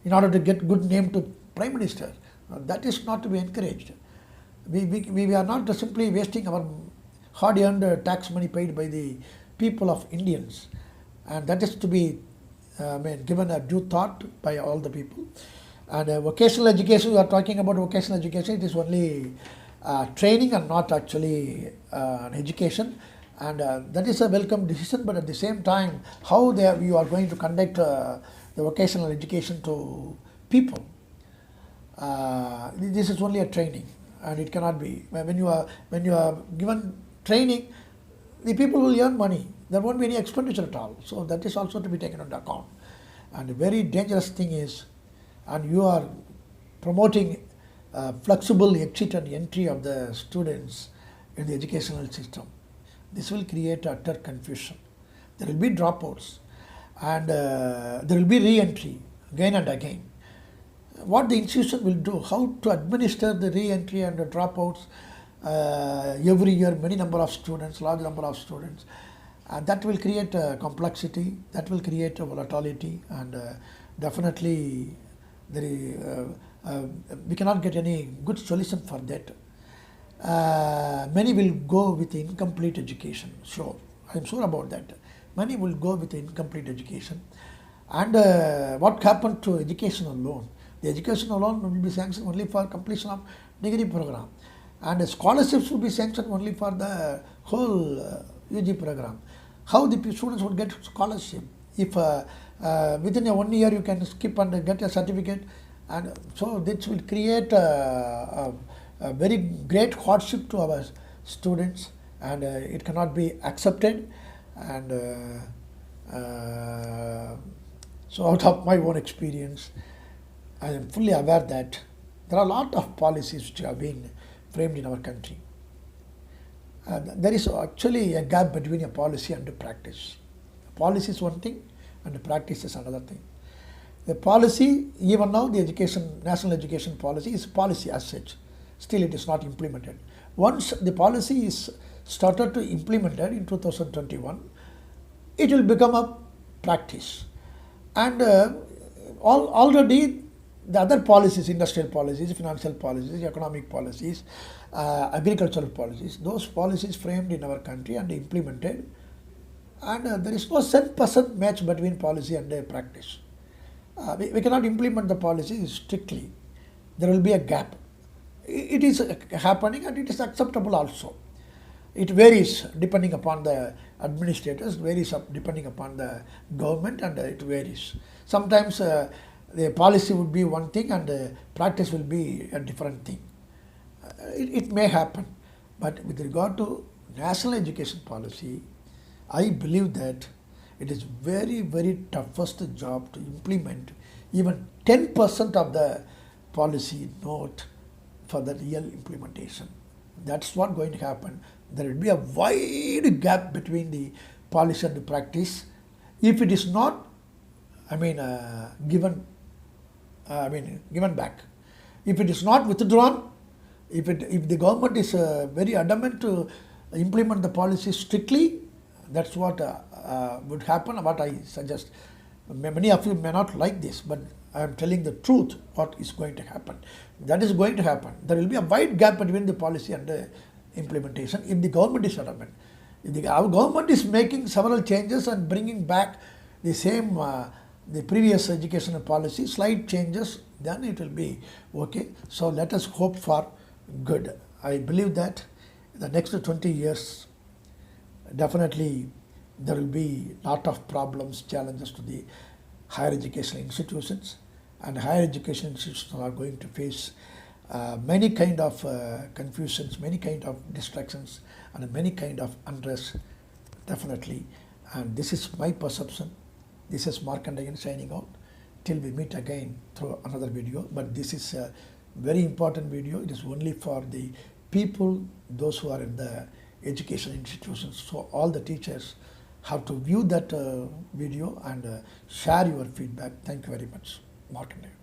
in order to get good name to Prime Minister? That is not to be encouraged. We are not simply wasting our hard-earned tax money paid by the people of Indians, and that is to be given a due thought by all the people. And vocational education, we are talking about vocational education, it is only training and not actually an education. And that is a welcome decision, but at the same time, how you are going to conduct the vocational education to people. This is only a training, and it cannot be. When you are given training, the people will earn money. There won't be any expenditure at all. So that is also to be taken into account. And the very dangerous thing is, and you are promoting flexible exit and entry of the students in the educational system. This will create utter confusion. There will be dropouts, and there will be re-entry again and again. What the institution will do, how to administer the re-entry and the dropouts every year, many number of students, large number of students, and that will create complexity, that will create volatility, and definitely we cannot get any good solution for that. Many will go with incomplete education. Sure, I am sure about that. Many will go with incomplete education. And what happened to educational loan? The educational loan will be sanctioned only for completion of degree program, and scholarships will be sanctioned only for the whole UG program. How the students would get scholarship if within a 1 year you can skip and get a certificate? And so this will create a very great hardship to our students, and it cannot be accepted. And so out of my own experience, I am fully aware that there are a lot of policies which have been framed in our country. There is actually a gap between a policy and a practice. Policy is one thing and the practice is another thing. The policy, even now the national education policy is policy as such. Still it is not implemented. Once the policy is started to implemented in 2021, it will become a practice. And already the other policies, industrial policies, financial policies, economic policies, agricultural policies, those policies framed in our country and implemented, and there is no 100% match between policy and practice. We cannot implement the policy strictly. There will be a gap. It is happening and it is acceptable also. It varies depending upon the administrators, varies depending upon the government, and it varies. Sometimes the policy would be one thing and the practice will be a different thing. It may happen, but with regard to national education policy, I believe that it is very, very toughest job to implement even 10% of the policy note for the real implementation. That's what going to happen. There will be a wide gap between the policy and the practice. If it is not given back. If it is not withdrawn, if the government is very adamant to implement the policy strictly, that's what would happen. What I suggest. Many of you may not like this, but I am telling the truth. What is going to happen? That is going to happen. There will be a wide gap between the policy and the implementation if the government is adamant. If our government is making several changes and bringing back the same the previous educational policy, slight changes, then it will be okay. So let us hope for good. I believe that in the next 20 years, definitely there will be lot of problems, challenges to the higher educational institutions, and higher education institutions are going to face many kind of confusions, many kind of distractions, and many kind of unrest, definitely. And this is my perception. This is Markkandeyan signing out. Till we meet again through another video. But this is a very important video. It is only for the people, those who are in the education institutions. So all the teachers have to view that video and share your feedback. Thank you very much. Markkandeyan.